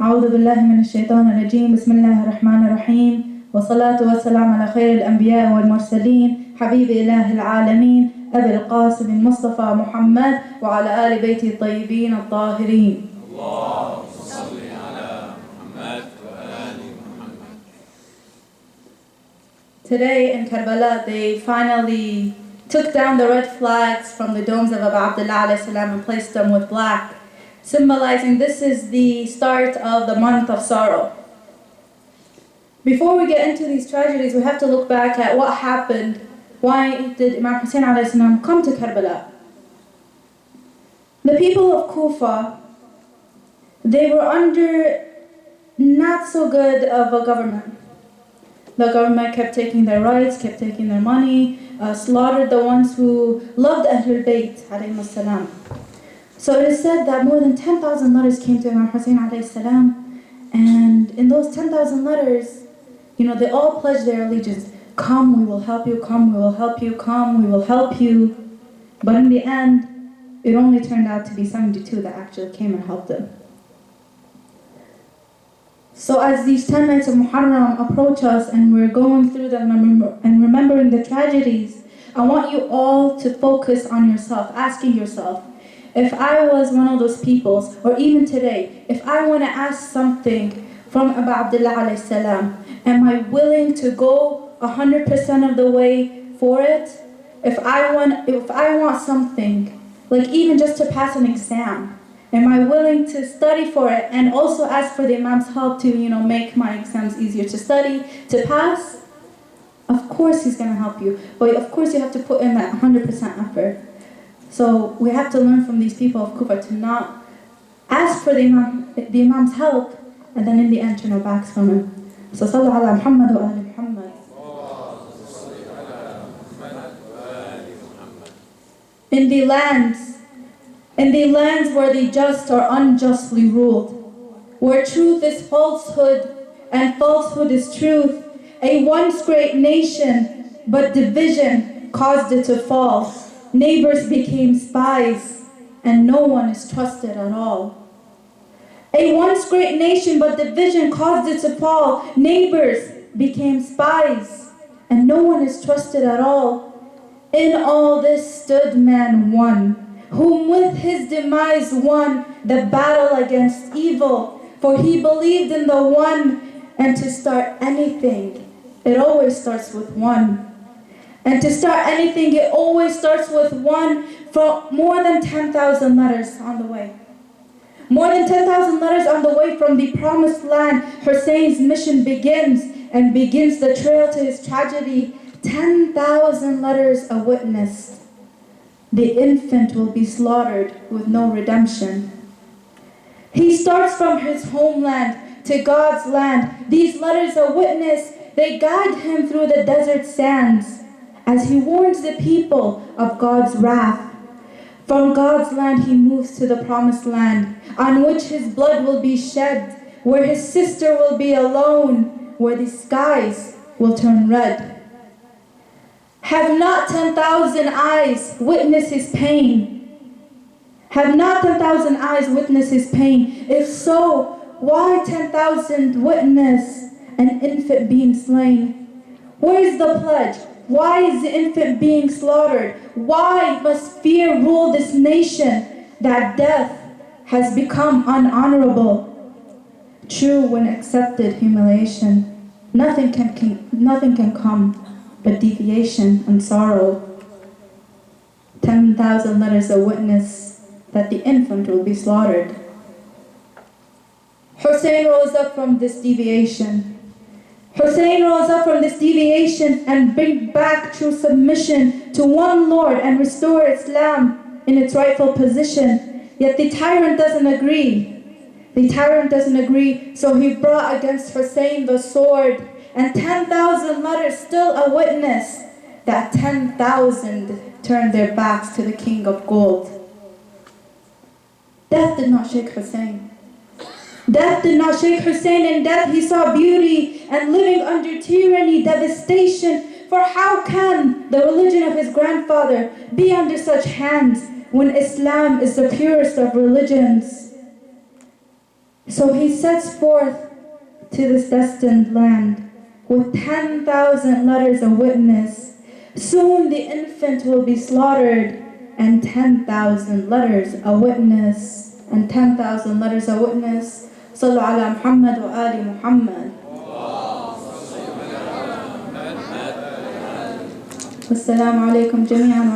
أعوذ بالله من الشيطان الرجيم بسم الله الرحمن الرحيم والصلاة والسلام على خير الأنبياء والمرسلين حبيب إله العالمين أبي القاسم المصطفى محمد وعلى آل بيته الطيبين الطاهرين. اللهم صل على محمد وآل محمد. Today in Karbala they finally took down the red flags from the domes of Abu Abdullah alayhi salam and placed them with black, symbolizing this is the start of the month of sorrow. Before we get into these tragedies, we have to look back at what happened. Why did Imam Hussein alayhi salam come to Karbala? The people of Kufa, they were under not so good of a government. The government kept taking their rights, kept taking their money, slaughtered the ones who loved Ahlul Bayt alayhi salam. So it is said that more than 10,000 letters came to Imam Hussein alayhi salam, and in those 10,000 letters, they all pledged their allegiance. Come, we will help you, come, we will help you, come, we will help you. But in the end, it only turned out to be 72 that actually came and helped them. So as these 10 nights of Muharram approach us and we're going through them and remembering the tragedies, I want you all to focus on yourself, asking yourself, if I was one of those peoples, or even today, if I want to ask something from Abu Abdullah alayhi salam, am I willing to go 100% of the way for it? If I want something, like even just to pass an exam, am I willing to study for it and also ask for the Imam's help to, make my exams easier to study, to pass? Of course he's going to help you, but of course you have to put in that 100% effort. So we have to learn from these people of Kufa to not ask for the Imam's help and then in the end turn our backs from him. So sallu ala Muhammad wa ali Muhammad. In the lands where the just are unjustly ruled, where truth is falsehood and falsehood is truth, a once great nation, but division caused it to fall. Neighbors became spies, and no one is trusted at all. A once great nation, but division caused it to fall. Neighbors became spies, and no one is trusted at all. In all this stood man one, whom with his demise won the battle against evil. For he believed in the one, and to start anything, it always starts with one. And to start anything, it always starts with one. From more than 10,000 letters on the way. More than 10,000 letters on the way from the promised land, Hussein's mission begins and begins the trail to his tragedy. 10,000 letters a witness. The infant will be slaughtered with no redemption. He starts from his homeland to God's land. These letters a witness, they guide him through the desert sands as he warns the people of God's wrath. From God's land he moves to the promised land, on which his blood will be shed, where his sister will be alone, where the skies will turn red. Have not 10,000 eyes witness his pain? Have not 10,000 eyes witness his pain? If so, why 10,000 witness an infant being slain? Where is the pledge? Why is the infant being slaughtered? Why must fear rule this nation that death has become unhonorable? True, when accepted humiliation, nothing can come but deviation and sorrow. 10,000 letters a witness that the infant will be slaughtered. Hussein rose up from this deviation. Hussein rose up from this deviation and bring back true submission to one Lord and restore Islam in its rightful position. Yet the tyrant doesn't agree. The tyrant doesn't agree, so he brought against Hussein the sword, and 10,000 letters still a witness that 10,000 turned their backs to the king of gold. Death did not shake Hussein. Death did not shake Hussein. In death he saw beauty, and living under tyranny, devastation. For how can the religion of his grandfather be under such hands when Islam is the purest of religions? So he sets forth to this destined land with 10,000 letters of witness. Soon the infant will be slaughtered, and 10,000 letters of witness, and 10,000 letters of witness. Sallu ala Muhammad wa ali Muhammad. Wassalamu alaikum jami'an.